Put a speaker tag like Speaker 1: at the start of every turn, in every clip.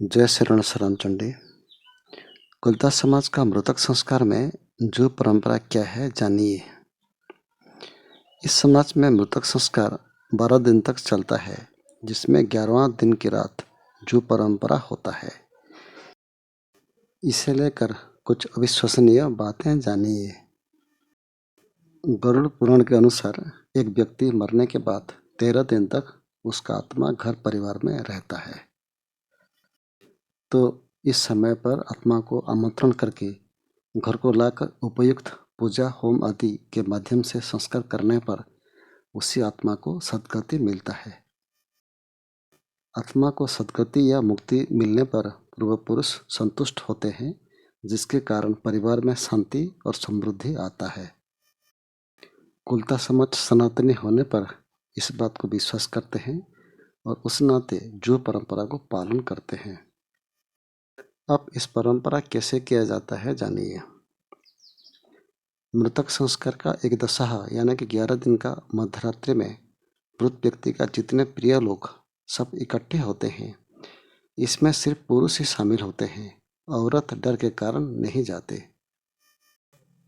Speaker 1: जय श्री रण शरणचंडी। कुलता समाज का मृतक संस्कार में जो परंपरा क्या है जानिए। इस समाज में मृतक संस्कार 12 दिन तक चलता है, जिसमें 11वां दिन की रात जो परंपरा होता है। इसे लेकर कुछ अविश्वसनीय बातें जानिए। गरुड़ पुराण के अनुसार एक व्यक्ति मरने के बाद 13 दिन तक उसका आत्मा घर परिवार में रहता है। तो इस समय पर आत्मा को आमंत्रण करके घर को लाकर उपयुक्त पूजा होम आदि के माध्यम से संस्कार करने पर उसी आत्मा को सद्गति मिलता है। आत्मा को सद्गति या मुक्ति मिलने पर पूर्व पुरुष संतुष्ट होते हैं, जिसके कारण परिवार में शांति और समृद्धि आता है। कुलता समाज सनातनी होने पर इस बात को विश्वास करते हैं और उस नाते जो परंपरा को पालन करते हैं। अब इस परंपरा कैसे किया जाता है जानिए। मृतक संस्कार का एक दशा यानी कि 11 दिन का मध्यरात्रि में मृत व्यक्ति का जितने प्रिय लोग सब इकट्ठे होते हैं। इसमें सिर्फ पुरुष ही शामिल होते हैं, औरत डर के कारण नहीं जाते।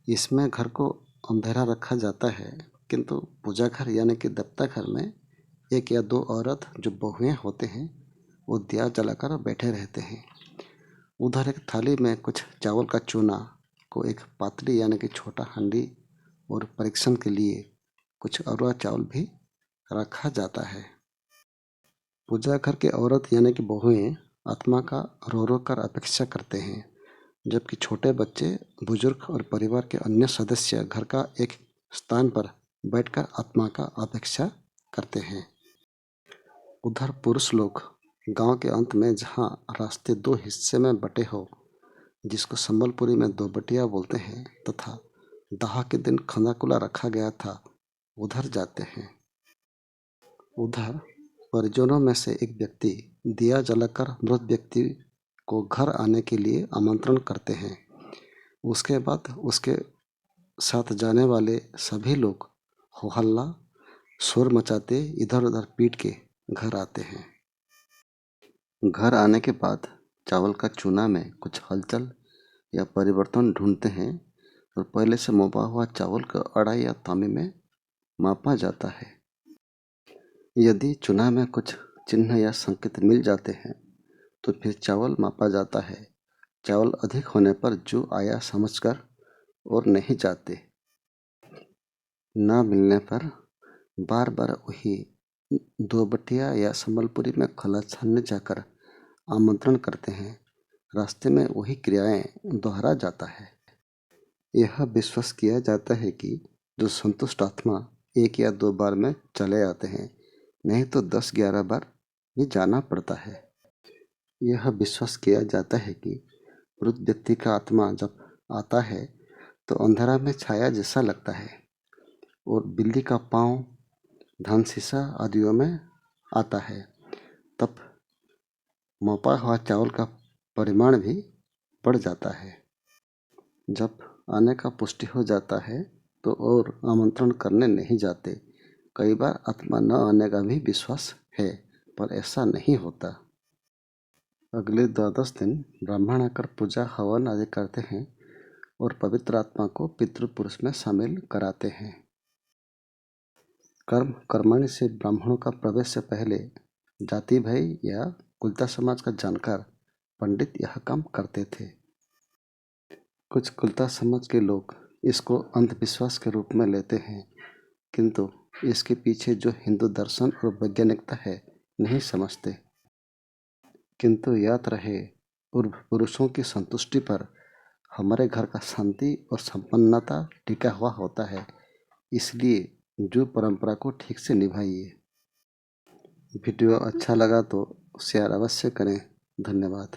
Speaker 1: इसमें घर को अंधेरा रखा जाता है, किंतु पूजा घर यानी कि देवता घर में 1 या 2 औरत जो बहुएं होते हैं वो दिया जलाकर बैठे रहते हैं। उधर एक थाली में कुछ चावल का चूना को एक पातली यानी कि छोटा हांडी और परीक्षण के लिए कुछ अरवा चावल भी रखा जाता है। पूजा घर के औरत यानी कि बहुएं आत्मा का रो रो कर अपेक्षा करते हैं, जबकि छोटे बच्चे, बुजुर्ग और परिवार के अन्य सदस्य घर का एक स्थान पर बैठकर आत्मा का अपेक्षा करते हैं। उधर पुरुष लोग गांव के अंत में जहां रास्ते 2 हिस्से में बटे हो, जिसको संबलपुरी में 2 बटिया बोलते हैं, तथा दाह के दिन खंदाकुला रखा गया था, उधर जाते हैं। उधर परिजनों में से एक व्यक्ति दिया जलाकर मृत व्यक्ति को घर आने के लिए आमंत्रण करते हैं। उसके बाद उसके साथ जाने वाले सभी लोग हो हल्ला शोर मचाते इधर उधर पीट के घर आते हैं। घर आने के बाद चावल का चूना में कुछ हलचल या परिवर्तन ढूंढते हैं और पहले से मोपा हुआ चावल को अढ़ाई या तांबे में मापा जाता है। यदि चूना में कुछ चिन्ह या संकेत मिल जाते हैं तो फिर चावल मापा जाता है। चावल अधिक होने पर जो आया समझकर और नहीं जाते। न मिलने पर बार बार वही 2 बटिया या संबलपुरी में खला छानने जाकर आमंत्रण करते हैं। रास्ते में वही क्रियाएं दोहरा जाता है। यह विश्वास किया जाता है कि जो संतुष्ट आत्मा 1 या 2 बार में चले आते हैं, नहीं तो 10-11 बार भी जाना पड़ता है। यह विश्वास किया जाता है कि मृत व्यक्ति का आत्मा जब आता है तो अंधेरा में छाया जैसा लगता है और बिल्ली का पाँव, धन शीशा आदियों में आता है। तब मापा हुआ चावल का परिमाण भी बढ़ जाता है। जब आने का पुष्टि हो जाता है तो और आमंत्रण करने नहीं जाते। कई बार आत्मा न आने का भी विश्वास है, पर ऐसा नहीं होता। अगले 12 दिन ब्राह्मण आकर पूजा हवन आदि करते हैं और पवित्र आत्मा को पितृपुरुष में शामिल कराते हैं। कर्म कर्मणि से ब्राह्मणों का प्रवेश से पहले जाति भाई या कुलता समाज का जानकार पंडित यह काम करते थे। कुछ कुलता समाज के लोग इसको अंधविश्वास के रूप में लेते हैं, किंतु इसके पीछे जो हिंदू दर्शन और वैज्ञानिकता है नहीं समझते। किंतु याद रहे, पूर्व पुरुषों की संतुष्टि पर हमारे घर का शांति और संपन्नता टिका हुआ होता है। इसलिए जो परंपरा को ठीक से निभाइए। वीडियो अच्छा लगा तो शेयर अवश्य करें। धन्यवाद।